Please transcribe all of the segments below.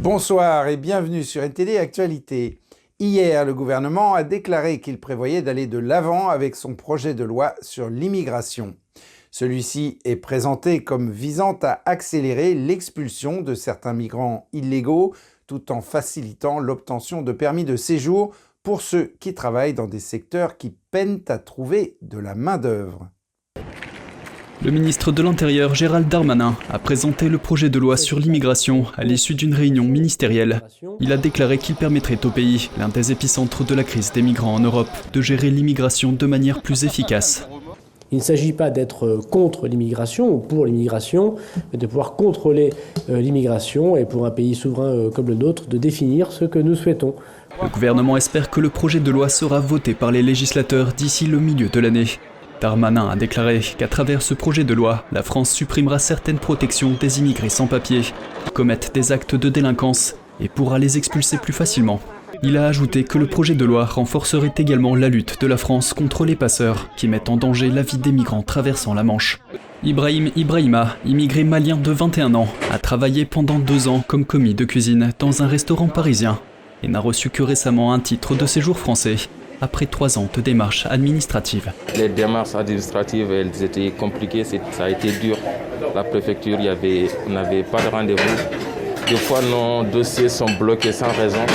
Bonsoir et bienvenue sur NTD Actualité. Hier, le gouvernement a déclaré qu'il prévoyait d'aller de l'avant avec son projet de loi sur l'immigration. Celui-ci est présenté comme visant à accélérer l'expulsion de certains migrants illégaux tout en facilitant l'obtention de permis de séjour pour ceux qui travaillent dans des secteurs qui peinent à trouver de la main-d'œuvre. Le ministre de l'Intérieur, Gérald Darmanin, a présenté le projet de loi sur l'immigration à l'issue d'une réunion ministérielle. Il a déclaré qu'il permettrait au pays, l'un des épicentres de la crise des migrants en Europe, de gérer l'immigration de manière plus efficace. Il ne s'agit pas d'être contre l'immigration ou pour l'immigration, mais de pouvoir contrôler l'immigration et pour un pays souverain comme le nôtre, de définir ce que nous souhaitons. Le gouvernement espère que le projet de loi sera voté par les législateurs d'ici le milieu de l'année. Darmanin a déclaré qu'à travers ce projet de loi, la France supprimera certaines protections des immigrés sans papier, qui commettent des actes de délinquance et pourra les expulser plus facilement. Il a ajouté que le projet de loi renforcerait également la lutte de la France contre les passeurs qui mettent en danger la vie des migrants traversant la Manche. Ibrahim Ibrahima, immigré malien de 21 ans, a travaillé pendant 2 ans comme commis de cuisine dans un restaurant parisien et n'a reçu que récemment un titre de séjour français, après 3 ans de démarches administratives. Les démarches administratives, elles étaient compliquées, ça a été dur. La préfecture, on n'avait pas de rendez-vous. Des fois, nos dossiers sont bloqués sans raison.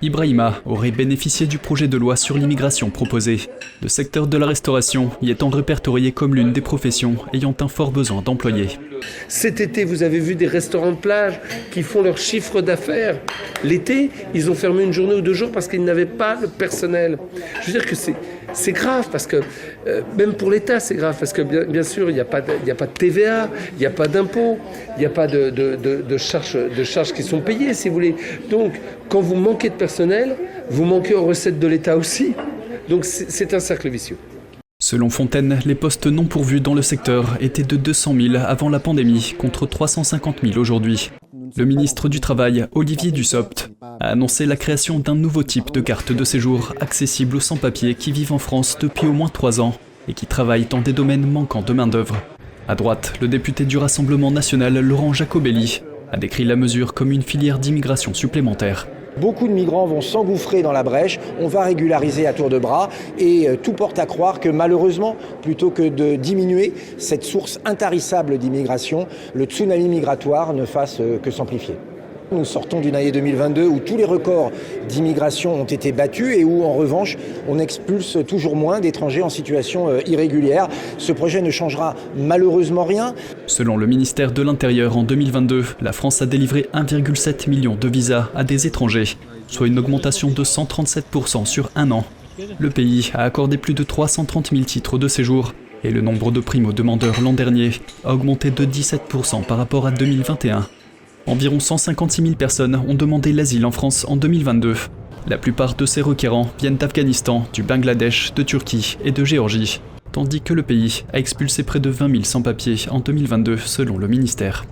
Ibrahima aurait bénéficié du projet de loi sur l'immigration proposé. Le secteur de la restauration y étant répertorié comme l'une des professions ayant un fort besoin d'employés. Cet été, vous avez vu des restaurants de plage qui font leur chiffre d'affaires. L'été, ils ont fermé 1 journée ou 2 jours parce qu'ils n'avaient pas le personnel. Je veux dire que c'est grave parce que, même pour l'État, c'est grave parce que bien sûr, il n'y a pas de TVA, il n'y a pas d'impôts, il n'y a pas de charges qui sont payées, si vous voulez. Donc, quand vous manquez de personnel, vous manquez aux recettes de l'État aussi. Donc, c'est un cercle vicieux. Selon Fontaine, les postes non pourvus dans le secteur étaient de 200 000 avant la pandémie, contre 350 000 aujourd'hui. Le ministre du Travail, Olivier Dussopt, a annoncé la création d'un nouveau type de carte de séjour accessible aux sans-papiers qui vivent en France depuis au moins 3 ans et qui travaillent dans des domaines manquant de main-d'œuvre. À droite, le député du Rassemblement national, Laurent Jacobelli, a décrit la mesure comme une filière d'immigration supplémentaire. Beaucoup de migrants vont s'engouffrer dans la brèche, on va régulariser à tour de bras et tout porte à croire que malheureusement, plutôt que de diminuer cette source intarissable d'immigration, le tsunami migratoire ne fasse que s'amplifier. Nous sortons d'une année 2022 où tous les records d'immigration ont été battus et où en revanche on expulse toujours moins d'étrangers en situation irrégulière. Ce projet ne changera malheureusement rien. Selon le ministère de l'Intérieur, en 2022, la France a délivré 1,7 million de visas à des étrangers, soit une augmentation de 137% sur 1 an. Le pays a accordé plus de 330 000 titres de séjour et le nombre de primo-demandeurs l'an dernier a augmenté de 17% par rapport à 2021. Environ 156 000 personnes ont demandé l'asile en France en 2022. La plupart de ces requérants viennent d'Afghanistan, du Bangladesh, de Turquie et de Géorgie, tandis que le pays a expulsé près de 20 000 sans-papiers en 2022 selon le ministère.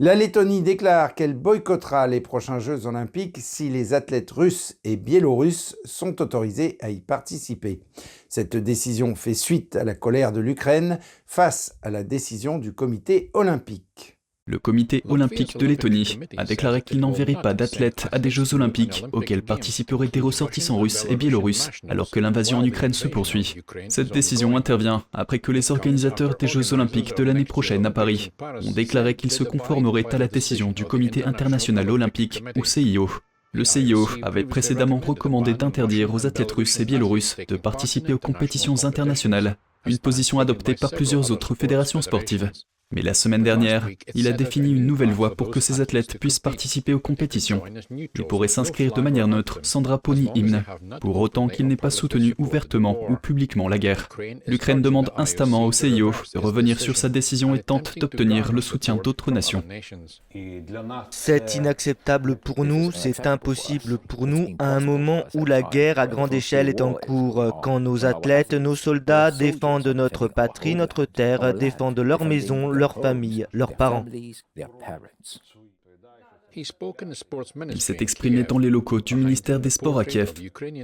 La Lettonie déclare qu'elle boycottera les prochains Jeux olympiques si les athlètes russes et biélorusses sont autorisés à y participer. Cette décision fait suite à la colère de l'Ukraine face à la décision du comité olympique. Le comité olympique de Lettonie a déclaré qu'il n'enverrait pas d'athlètes à des Jeux olympiques auxquels participeraient des ressortissants russes et biélorusses alors que l'invasion en Ukraine se poursuit. Cette décision intervient après que les organisateurs des Jeux olympiques de l'année prochaine à Paris ont déclaré qu'ils se conformeraient à la décision du Comité international olympique ou CIO. Le CIO avait précédemment recommandé d'interdire aux athlètes russes et biélorusses de participer aux compétitions internationales, une position adoptée par plusieurs autres fédérations sportives. Mais la semaine dernière, il a défini une nouvelle voie pour que ces athlètes puissent participer aux compétitions. Ils pourraient s'inscrire de manière neutre, sans drapeau ni hymne, pour autant qu'ils n'aient pas soutenu ouvertement ou publiquement la guerre. L'Ukraine demande instamment au CIO de revenir sur sa décision et tente d'obtenir le soutien d'autres nations. C'est inacceptable pour nous, c'est impossible pour nous à un moment où la guerre à grande échelle est en cours, quand nos athlètes, nos soldats défendent notre patrie, notre terre, défendent leur maison, leur famille, leurs parents. Il s'est exprimé dans les locaux du ministère des Sports à Kiev.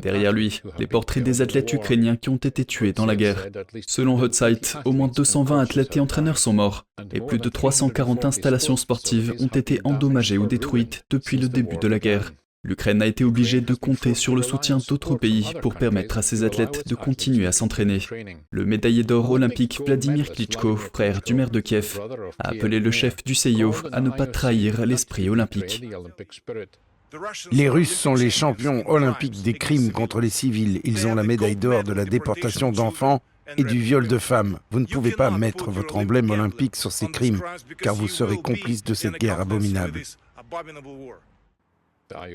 Derrière lui, les portraits des athlètes ukrainiens qui ont été tués dans la guerre. Selon Hotsite, au moins 220 athlètes et entraîneurs sont morts, et plus de 340 installations sportives ont été endommagées ou détruites depuis le début de la guerre. L'Ukraine a été obligée de compter sur le soutien d'autres pays pour permettre à ses athlètes de continuer à s'entraîner. Le médaillé d'or olympique Vladimir Klitschko, frère du maire de Kiev, a appelé le chef du CIO à ne pas trahir l'esprit olympique. Les Russes sont les champions olympiques des crimes contre les civils. Ils ont la médaille d'or de la déportation d'enfants et du viol de femmes. Vous ne pouvez pas mettre votre emblème olympique sur ces crimes, car vous serez complice de cette guerre abominable.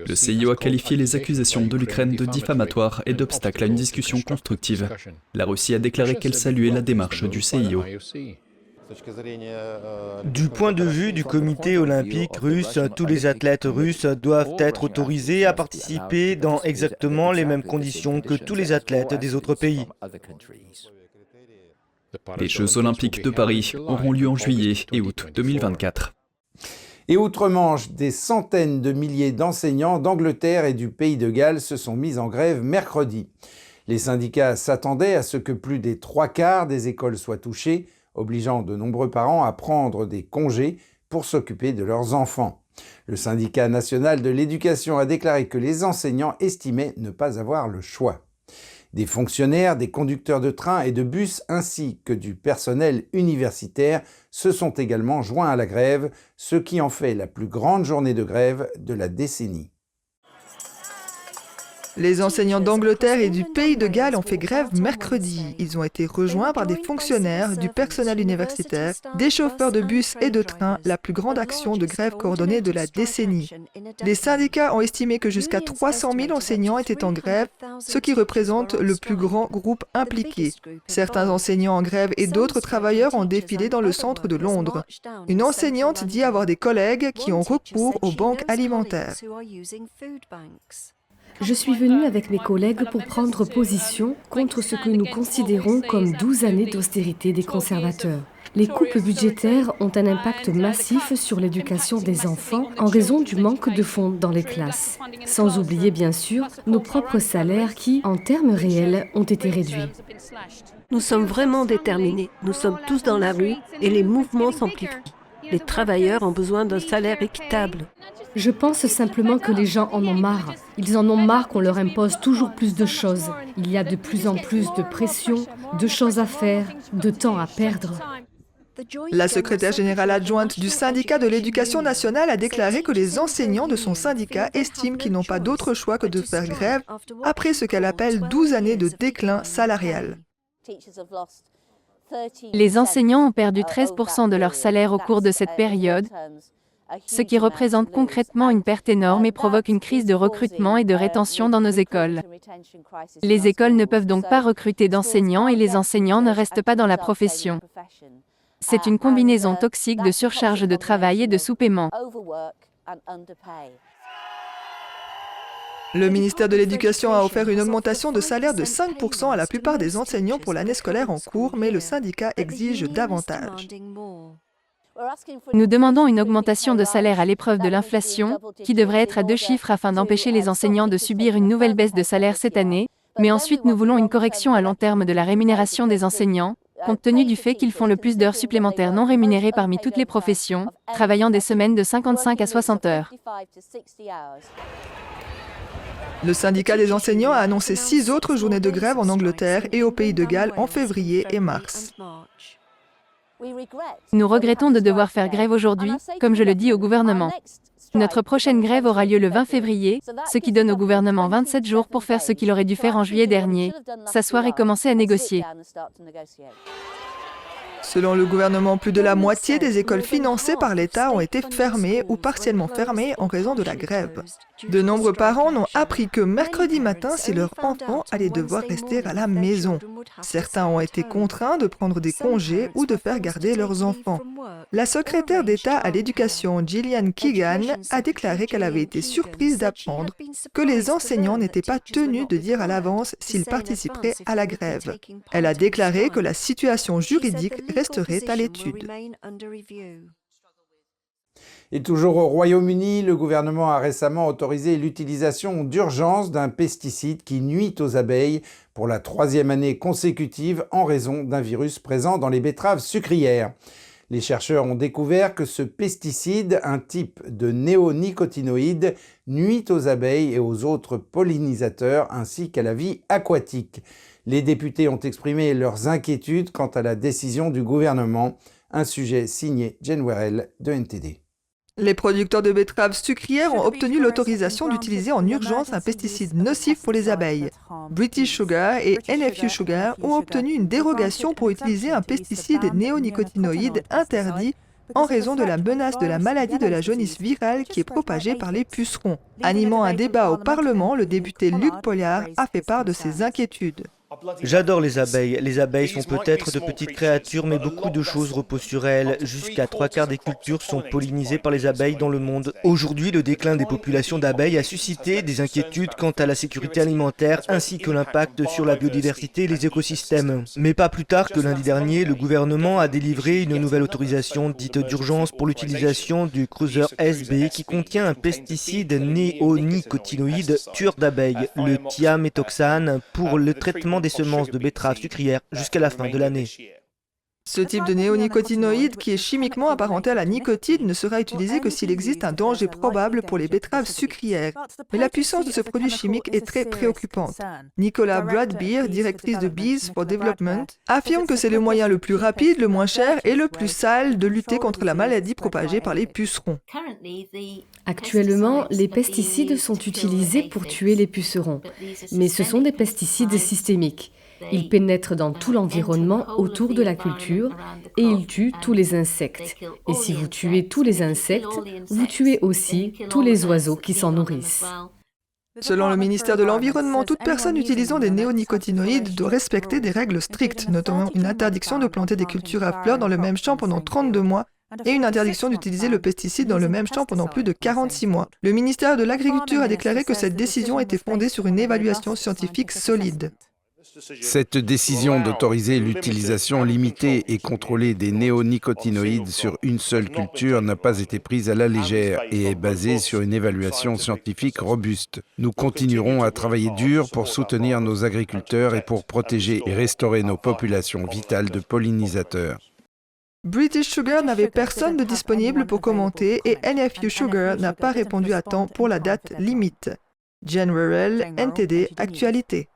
Le CIO a qualifié les accusations de l'Ukraine de diffamatoires et d'obstacles à une discussion constructive. La Russie a déclaré qu'elle saluait la démarche du CIO. Du point de vue du comité olympique russe, tous les athlètes russes doivent être autorisés à participer dans exactement les mêmes conditions que tous les athlètes des autres pays. Les Jeux olympiques de Paris auront lieu en juillet et août 2024. Et outre-Manche, des centaines de milliers d'enseignants d'Angleterre et du Pays de Galles se sont mis en grève mercredi. Les syndicats s'attendaient à ce que plus des 3/4 des écoles soient touchées, obligeant de nombreux parents à prendre des congés pour s'occuper de leurs enfants. Le syndicat national de l'éducation a déclaré que les enseignants estimaient ne pas avoir le choix. Des fonctionnaires, des conducteurs de train et de bus ainsi que du personnel universitaire se sont également joints à la grève, ce qui en fait la plus grande journée de grève de la décennie. Les enseignants d'Angleterre et du Pays de Galles ont fait grève mercredi. Ils ont été rejoints par des fonctionnaires, du personnel universitaire, des chauffeurs de bus et de train, la plus grande action de grève coordonnée de la décennie. Les syndicats ont estimé que jusqu'à 300 000 enseignants étaient en grève, ce qui représente le plus grand groupe impliqué. Certains enseignants en grève et d'autres travailleurs ont défilé dans le centre de Londres. Une enseignante dit avoir des collègues qui ont recours aux banques alimentaires. Je suis venue avec mes collègues pour prendre position contre ce que nous considérons comme 12 années d'austérité des conservateurs. Les coupes budgétaires ont un impact massif sur l'éducation des enfants en raison du manque de fonds dans les classes. Sans oublier bien sûr nos propres salaires qui, en termes réels, ont été réduits. Nous sommes vraiment déterminés. Nous sommes tous dans la rue et les mouvements s'amplifient. Les travailleurs ont besoin d'un salaire équitable. Je pense simplement que les gens en ont marre. Ils en ont marre qu'on leur impose toujours plus de choses. Il y a de plus en plus de pression, de choses à faire, de temps à perdre. La secrétaire générale adjointe du syndicat de l'éducation nationale a déclaré que les enseignants de son syndicat estiment qu'ils n'ont pas d'autre choix que de faire grève après ce qu'elle appelle 12 années de déclin salarial. Les enseignants ont perdu 13% de leur salaire au cours de cette période, ce qui représente concrètement une perte énorme et provoque une crise de recrutement et de rétention dans nos écoles. Les écoles ne peuvent donc pas recruter d'enseignants et les enseignants ne restent pas dans la profession. C'est une combinaison toxique de surcharge de travail et de sous-paiement. Le ministère de l'Éducation a offert une augmentation de salaire de 5% à la plupart des enseignants pour l'année scolaire en cours, mais le syndicat exige davantage. Nous demandons une augmentation de salaire à l'épreuve de l'inflation, qui devrait être à 2 chiffres afin d'empêcher les enseignants de subir une nouvelle baisse de salaire cette année, mais ensuite nous voulons une correction à long terme de la rémunération des enseignants, compte tenu du fait qu'ils font le plus d'heures supplémentaires non rémunérées parmi toutes les professions, travaillant des semaines de 55 à 60 heures. Le syndicat des enseignants a annoncé 6 autres journées de grève en Angleterre et au Pays de Galles en février et mars. Nous regrettons de devoir faire grève aujourd'hui, comme je le dis au gouvernement. Notre prochaine grève aura lieu le 20 février, ce qui donne au gouvernement 27 jours pour faire ce qu'il aurait dû faire en juillet dernier, s'asseoir et commencer à négocier. Selon le gouvernement, plus de la moitié des écoles financées par l'État ont été fermées ou partiellement fermées en raison de la grève. De nombreux parents n'ont appris que mercredi matin si leur enfant allait devoir rester à la maison. Certains ont été contraints de prendre des congés ou de faire garder leurs enfants. La secrétaire d'État à l'éducation, Gillian Keegan, a déclaré qu'elle avait été surprise d'apprendre que les enseignants n'étaient pas tenus de dire à l'avance s'ils participeraient à la grève. Elle a déclaré que la situation juridique resterait à l'étude. Et toujours au Royaume-Uni, le gouvernement a récemment autorisé l'utilisation d'urgence d'un pesticide qui nuit aux abeilles pour la 3e année consécutive en raison d'un virus présent dans les betteraves sucrières. Les chercheurs ont découvert que ce pesticide, un type de néonicotinoïde, nuit aux abeilles et aux autres pollinisateurs ainsi qu'à la vie aquatique. Les députés ont exprimé leurs inquiétudes quant à la décision du gouvernement. Un sujet signé Jen Werrell de NTD. Les producteurs de betteraves sucrières ont obtenu l'autorisation d'utiliser en urgence un pesticide nocif pour les abeilles. British Sugar et NFU Sugar ont obtenu une dérogation pour utiliser un pesticide néonicotinoïde interdit en raison de la menace de la maladie de la jaunisse virale qui est propagée par les pucerons. Animant un débat au Parlement, le député Luc Pollard a fait part de ses inquiétudes. J'adore les abeilles. Les abeilles sont peut-être de petites créatures, mais beaucoup de choses reposent sur elles. Jusqu'à 3/4 des cultures sont pollinisées par les abeilles dans le monde. Aujourd'hui, le déclin des populations d'abeilles a suscité des inquiétudes quant à la sécurité alimentaire ainsi que l'impact sur la biodiversité et les écosystèmes. Mais pas plus tard que lundi dernier, le gouvernement a délivré une nouvelle autorisation dite d'urgence pour l'utilisation du Cruiser SB qui contient un pesticide néonicotinoïde tueur d'abeilles, le thiaméthoxane, pour le traitement des semences de betteraves sucrières jusqu'à la fin de l'année. Ce type de néonicotinoïde, qui est chimiquement apparenté à la nicotine, ne sera utilisé que s'il existe un danger probable pour les betteraves sucrières. Mais la puissance de ce produit chimique est très préoccupante. Nicola Bradbeer, directrice de Bees for Development, affirme que c'est le moyen le plus rapide, le moins cher et le plus sale de lutter contre la maladie propagée par les pucerons. Actuellement, les pesticides sont utilisés pour tuer les pucerons, mais ce sont des pesticides systémiques. Ils pénètrent dans tout l'environnement autour de la culture et ils tuent tous les insectes. Et si vous tuez tous les insectes, vous tuez aussi tous les oiseaux qui s'en nourrissent. Selon le ministère de l'Environnement, toute personne utilisant des néonicotinoïdes doit respecter des règles strictes, notamment une interdiction de planter des cultures à fleurs dans le même champ pendant 32 mois et une interdiction d'utiliser le pesticide dans le même champ pendant plus de 46 mois. Le ministère de l'Agriculture a déclaré que cette décision était fondée sur une évaluation scientifique solide. Cette décision d'autoriser l'utilisation limitée et contrôlée des néonicotinoïdes sur une seule culture n'a pas été prise à la légère et est basée sur une évaluation scientifique robuste. Nous continuerons à travailler dur pour soutenir nos agriculteurs et pour protéger et restaurer nos populations vitales de pollinisateurs. British Sugar n'avait personne de disponible pour commenter et NFU Sugar n'a pas répondu à temps pour la date limite. Jen Werrell, NTD Actualité.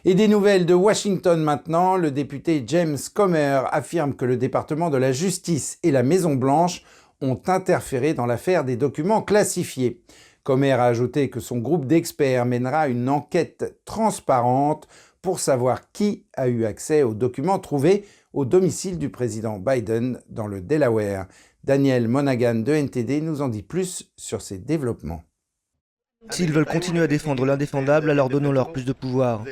Et des nouvelles de Washington maintenant, le député James Comer affirme que le département de la justice et la Maison-Blanche ont interféré dans l'affaire des documents classifiés. Comer a ajouté que son groupe d'experts mènera une enquête transparente pour savoir qui a eu accès aux documents trouvés au domicile du président Biden dans le Delaware. Daniel Monaghan de NTD nous en dit plus sur ces développements. S'ils veulent continuer à défendre l'indéfendable, alors donnons-leur plus de pouvoir.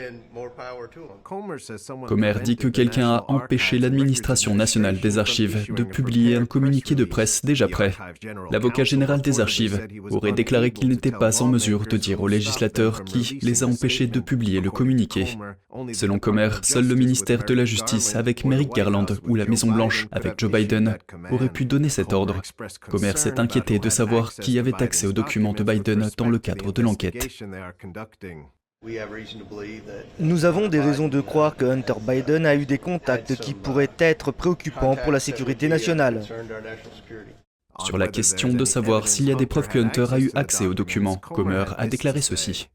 Comer dit que quelqu'un a empêché l'administration nationale des archives de publier un communiqué de presse déjà prêt. L'avocat général des archives aurait déclaré qu'il n'était pas en mesure de dire aux législateurs qui les a empêchés de publier le communiqué. Selon Comer, seul le ministère de la Justice avec Merrick Garland ou la Maison-Blanche avec Joe Biden aurait pu donner cet ordre. Comer s'est inquiété de savoir qui avait accès aux documents de Biden dans le cadre de l'enquête. Nous avons des raisons de croire que Hunter Biden a eu des contacts qui pourraient être préoccupants pour la sécurité nationale. Sur la question de savoir s'il y a des preuves que Hunter a eu accès aux documents, Comer a déclaré ceci.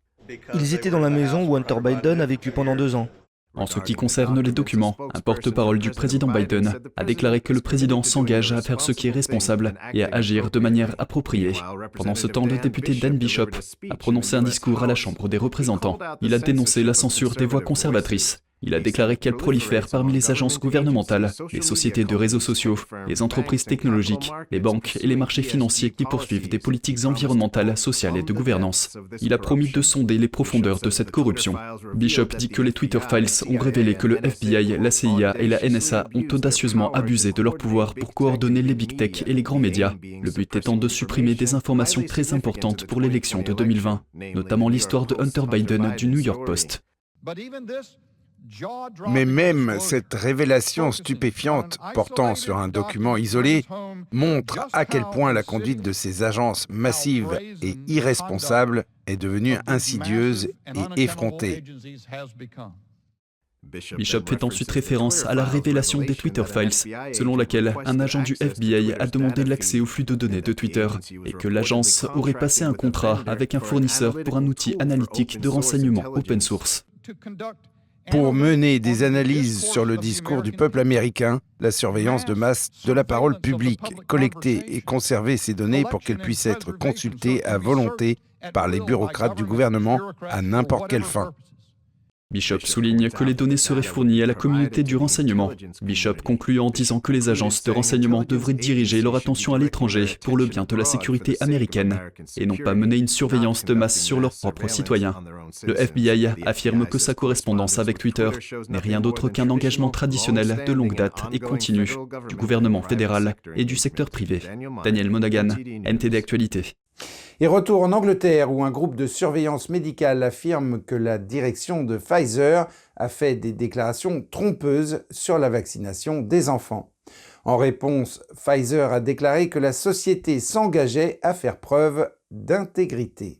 Ils étaient dans la maison où Hunter Biden a vécu pendant 2 ans. En ce qui concerne les documents, un porte-parole du président Biden a déclaré que le président s'engage à faire ce qui est responsable et à agir de manière appropriée. Pendant ce temps, le député Dan Bishop a prononcé un discours à la Chambre des représentants. Il a dénoncé la censure des voix conservatrices. Il a déclaré qu'elle prolifère parmi les agences gouvernementales, les sociétés de réseaux sociaux, les entreprises technologiques, les banques et les marchés financiers qui poursuivent des politiques environnementales, sociales et de gouvernance. Il a promis de sonder les profondeurs de cette corruption. Bishop dit que les Twitter Files ont révélé que le FBI, la CIA et la NSA ont audacieusement abusé de leur pouvoir pour coordonner les big tech et les grands médias, le but étant de supprimer des informations très importantes pour l'élection de 2020, notamment l'histoire de Hunter Biden du New York Post. Mais même cette révélation stupéfiante portant sur un document isolé montre à quel point la conduite de ces agences massives et irresponsables est devenue insidieuse et effrontée. Bishop fait ensuite référence à la révélation des Twitter Files, selon laquelle un agent du FBI a demandé l'accès au flux de données de Twitter et que l'agence aurait passé un contrat avec un fournisseur pour un outil analytique de renseignement open source. Pour mener des analyses sur le discours du peuple américain, la surveillance de masse de la parole publique, collecter et conserver ces données pour qu'elles puissent être consultées à volonté par les bureaucrates du gouvernement à n'importe quelle fin. Bishop souligne que les données seraient fournies à la communauté du renseignement. Bishop conclut en disant que les agences de renseignement devraient diriger leur attention à l'étranger pour le bien de la sécurité américaine et non pas mener une surveillance de masse sur leurs propres citoyens. Le FBI affirme que sa correspondance avec Twitter n'est rien d'autre qu'un engagement traditionnel de longue date et continu du gouvernement fédéral et du secteur privé. Daniel Monaghan, NTD Actualité. Et retour en Angleterre où un groupe de surveillance médicale affirme que la direction de Pfizer a fait des déclarations trompeuses sur la vaccination des enfants. En réponse, Pfizer a déclaré que la société s'engageait à faire preuve d'intégrité.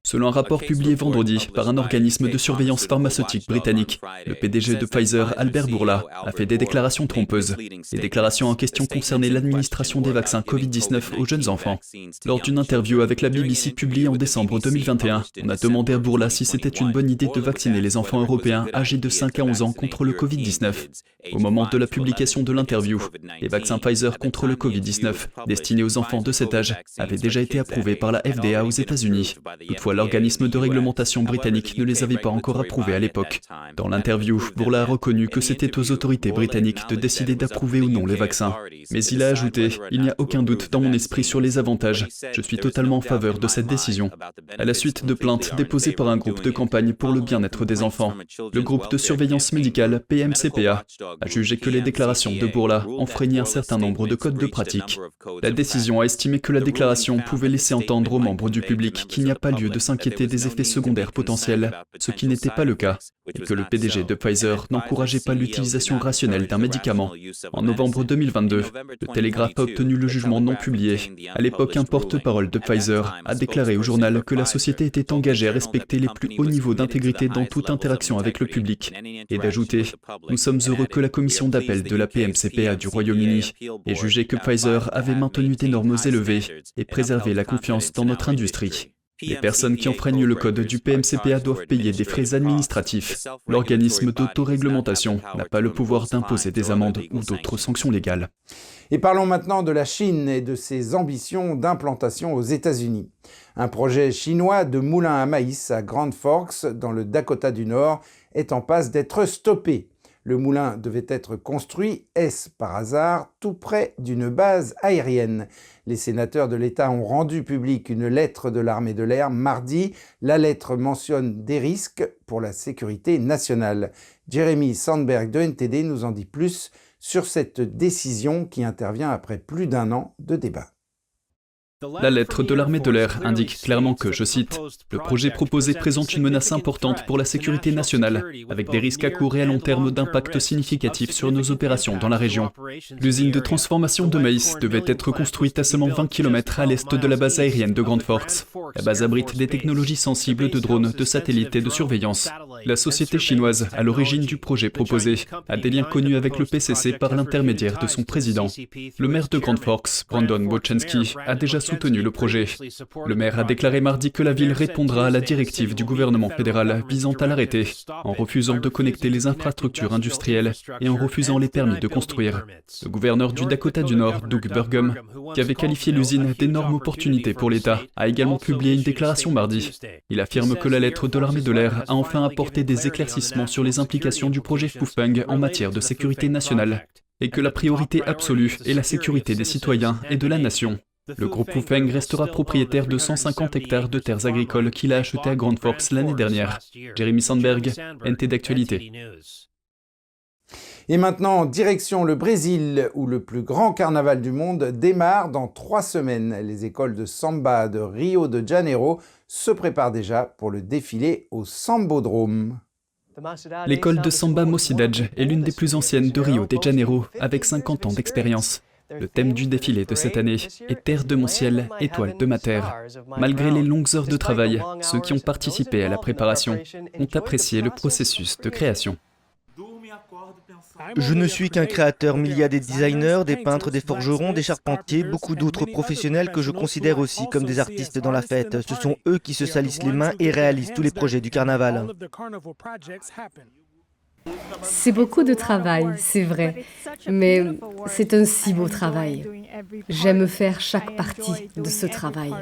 Selon un rapport publié vendredi par un organisme de surveillance pharmaceutique britannique, le PDG de Pfizer, Albert Bourla, a fait des déclarations trompeuses. Les déclarations en question concernaient l'administration des vaccins Covid-19 aux jeunes enfants. Lors d'une interview avec la BBC publiée en décembre 2021, on a demandé à Bourla si c'était une bonne idée de vacciner les enfants européens âgés de 5 à 11 ans contre le Covid-19. Au moment de la publication de l'interview, les vaccins Pfizer contre le Covid-19, destinés aux enfants de cet âge, avaient déjà été approuvés par la FDA aux États-Unis. Toutefois, l'organisme de réglementation britannique ne les avait pas encore approuvés à l'époque. Dans l'interview, Bourla a reconnu que c'était aux autorités britanniques de décider d'approuver ou non les vaccins. Mais il a ajouté « Il n'y a aucun doute dans mon esprit sur les avantages. Je suis totalement en faveur de cette décision. » À la suite de plaintes déposées par un groupe de campagne pour le bien-être des enfants, le groupe de surveillance médicale PMCPA a jugé que les déclarations de Bourla enfreignaient un certain nombre de codes de pratique. La décision a estimé que la déclaration pouvait laisser entendre aux membres du public qu'il n'y a pas lieu de s'inquiéter des effets secondaires potentiels, ce qui n'était pas le cas, et que le PDG de Pfizer n'encourageait pas l'utilisation rationnelle d'un médicament. En novembre 2022, le Télégraphe a obtenu le jugement non publié. À l'époque, un porte-parole de Pfizer a déclaré au journal que la société était engagée à respecter les plus hauts niveaux d'intégrité dans toute interaction avec le public, et d'ajouter « Nous sommes heureux que la commission d'appel de la PMCPA du Royaume-Uni ait jugé que Pfizer avait maintenu des normes élevées et préservé la confiance dans notre industrie. » Les personnes qui enfreignent le code du PMCPA doivent payer des frais administratifs. L'organisme d'autoréglementation n'a pas le pouvoir d'imposer des amendes ou d'autres sanctions légales. Et parlons maintenant de la Chine et de ses ambitions d'implantation aux États-Unis. Un projet chinois de moulin à maïs à Grand Forks, dans le Dakota du Nord, est en passe d'être stoppé. Le moulin devait être construit, est-ce par hasard, tout près d'une base aérienne. Les sénateurs de l'État ont rendu publique une lettre de l'armée de l'air mardi. La lettre mentionne des risques pour la sécurité nationale. Jeremy Sandberg de NTD nous en dit plus sur cette décision qui intervient après plus d'1 an de débat. La lettre de l'armée de l'air indique clairement que, je cite, « Le projet proposé présente une menace importante pour la sécurité nationale, avec des risques à court et à long terme d'impact significatif sur nos opérations dans la région. » L'usine de transformation de maïs devait être construite à seulement 20 km à l'est de la base aérienne de Grand Forks. La base abrite des technologies sensibles de drones, de satellites et de surveillance. La société chinoise, à l'origine du projet proposé, a des liens connus avec le PCC par l'intermédiaire de son président. Le maire de Grand Forks, Brandon Bochenski, a déjà soutenu le projet. Le maire a déclaré mardi que la ville répondra à la directive du gouvernement fédéral visant à l'arrêter, en refusant de connecter les infrastructures industrielles et en refusant les permis de construire. Le gouverneur du Dakota du Nord, Doug Burgum, qui avait qualifié l'usine d'énorme opportunité pour l'État, a également publié une déclaration mardi. Il affirme que la lettre de l'armée de l'air a enfin apporté des éclaircissements sur les implications du projet Fufeng en matière de sécurité nationale, et que la priorité absolue est la sécurité des citoyens et de la nation. Le groupe Fufeng restera propriétaire de 150 hectares de terres agricoles qu'il a achetées à Grand Forks l'année dernière. Jeremy Sandberg, NT d'Actualité. Et maintenant, direction le Brésil, où le plus grand carnaval du monde démarre dans 3 semaines. Les écoles de samba de Rio de Janeiro se préparent déjà pour le défilé au Sambodrome. L'école de Samba Mocidade est l'une des plus anciennes de Rio de Janeiro, avec 50 ans d'expérience. Le thème du défilé de cette année est « Terre de mon ciel, étoile de ma terre ». Malgré les longues heures de travail, ceux qui ont participé à la préparation ont apprécié le processus de création. Je ne suis qu'un créateur, mais il y a des designers, des peintres, des forgerons, des charpentiers, beaucoup d'autres professionnels que je considère aussi comme des artistes dans la fête. Ce sont eux qui se salissent les mains et réalisent tous les projets du carnaval. C'est beaucoup de travail, c'est vrai, mais c'est un si beau travail. J'aime faire chaque partie de ce travail.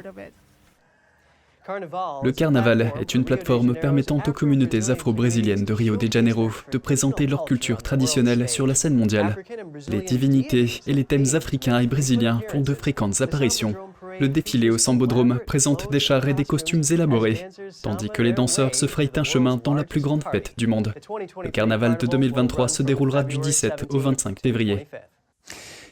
Le carnaval est une plateforme permettant aux communautés afro-brésiliennes de Rio de Janeiro de présenter leur culture traditionnelle sur la scène mondiale. Les divinités et les thèmes africains et brésiliens font de fréquentes apparitions. Le défilé au Sambodrome présente des chars et des costumes élaborés, tandis que les danseurs se frayent un chemin dans la plus grande fête du monde. Le carnaval de 2023 se déroulera du 17 au 25 février.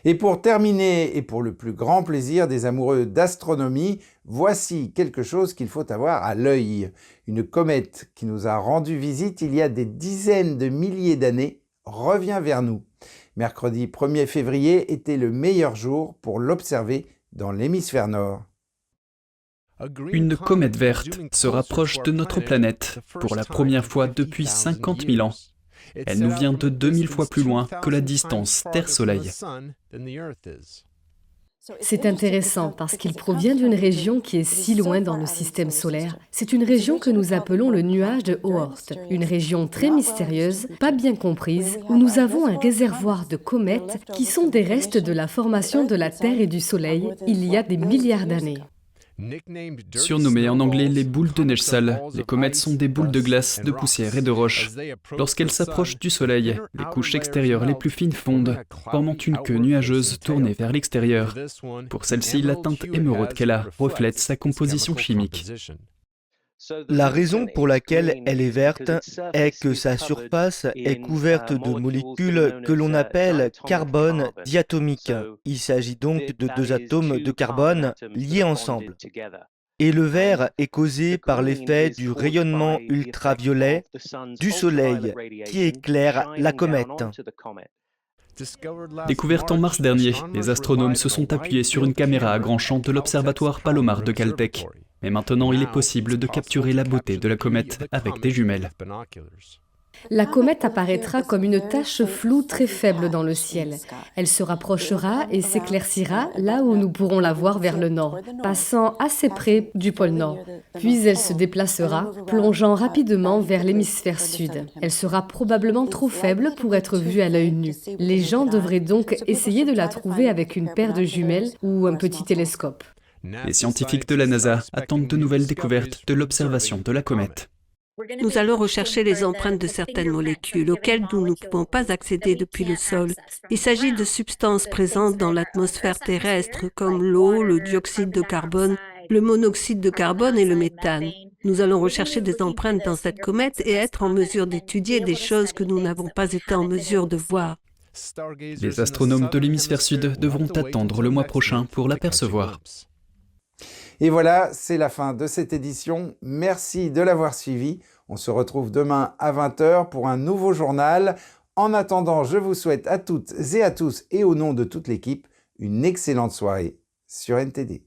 Et pour terminer, et pour le plus grand plaisir des amoureux d'astronomie, voici quelque chose qu'il faut avoir à l'œil. Une comète qui nous a rendu visite il y a des dizaines de milliers d'années revient vers nous. Mercredi 1er février était le meilleur jour pour l'observer dans l'hémisphère nord. Une comète verte se rapproche de notre planète pour la première fois depuis 50 000 ans. Elle nous vient de 2000 fois plus loin que la distance Terre-Soleil. C'est intéressant parce qu'il provient d'une région qui est si loin dans le système solaire. C'est une région que nous appelons le nuage de Oort, une région très mystérieuse, pas bien comprise, où nous avons un réservoir de comètes qui sont des restes de la formation de la Terre et du Soleil il y a des milliards d'années. Surnommées en anglais les boules de neige sale, les comètes sont des boules de glace, de poussière et de roche. Lorsqu'elles s'approchent du Soleil, les couches extérieures les plus fines fondent, formant une queue nuageuse tournée vers l'extérieur. Pour celle-ci, la teinte émeraude qu'elle a reflète sa composition chimique. La raison pour laquelle elle est verte est que sa surface est couverte de molécules que l'on appelle carbone diatomique. Il s'agit donc de deux atomes de carbone liés ensemble. Et le vert est causé par l'effet du rayonnement ultraviolet du Soleil qui éclaire la comète. Découverte en mars dernier, les astronomes se sont appuyés sur une caméra à grand champ de l'observatoire Palomar de Caltech. Mais maintenant, il est possible de capturer la beauté de la comète avec des jumelles. La comète apparaîtra comme une tache floue très faible dans le ciel. Elle se rapprochera et s'éclaircira là où nous pourrons la voir vers le nord, passant assez près du pôle Nord. Puis elle se déplacera, plongeant rapidement vers l'hémisphère sud. Elle sera probablement trop faible pour être vue à l'œil nu. Les gens devraient donc essayer de la trouver avec une paire de jumelles ou un petit télescope. Les scientifiques de la NASA attendent de nouvelles découvertes de l'observation de la comète. Nous allons rechercher les empreintes de certaines molécules auxquelles nous ne pouvons pas accéder depuis le sol. Il s'agit de substances présentes dans l'atmosphère terrestre comme l'eau, le dioxyde de carbone, le monoxyde de carbone et le méthane. Nous allons rechercher des empreintes dans cette comète et être en mesure d'étudier des choses que nous n'avons pas été en mesure de voir. Les astronomes de l'hémisphère sud devront attendre le mois prochain pour l'apercevoir. Et voilà, c'est la fin de cette édition. Merci de l'avoir suivi. On se retrouve demain à 20 h pour un nouveau journal. En attendant, je vous souhaite à toutes et à tous, et au nom de toute l'équipe, une excellente soirée sur NTD.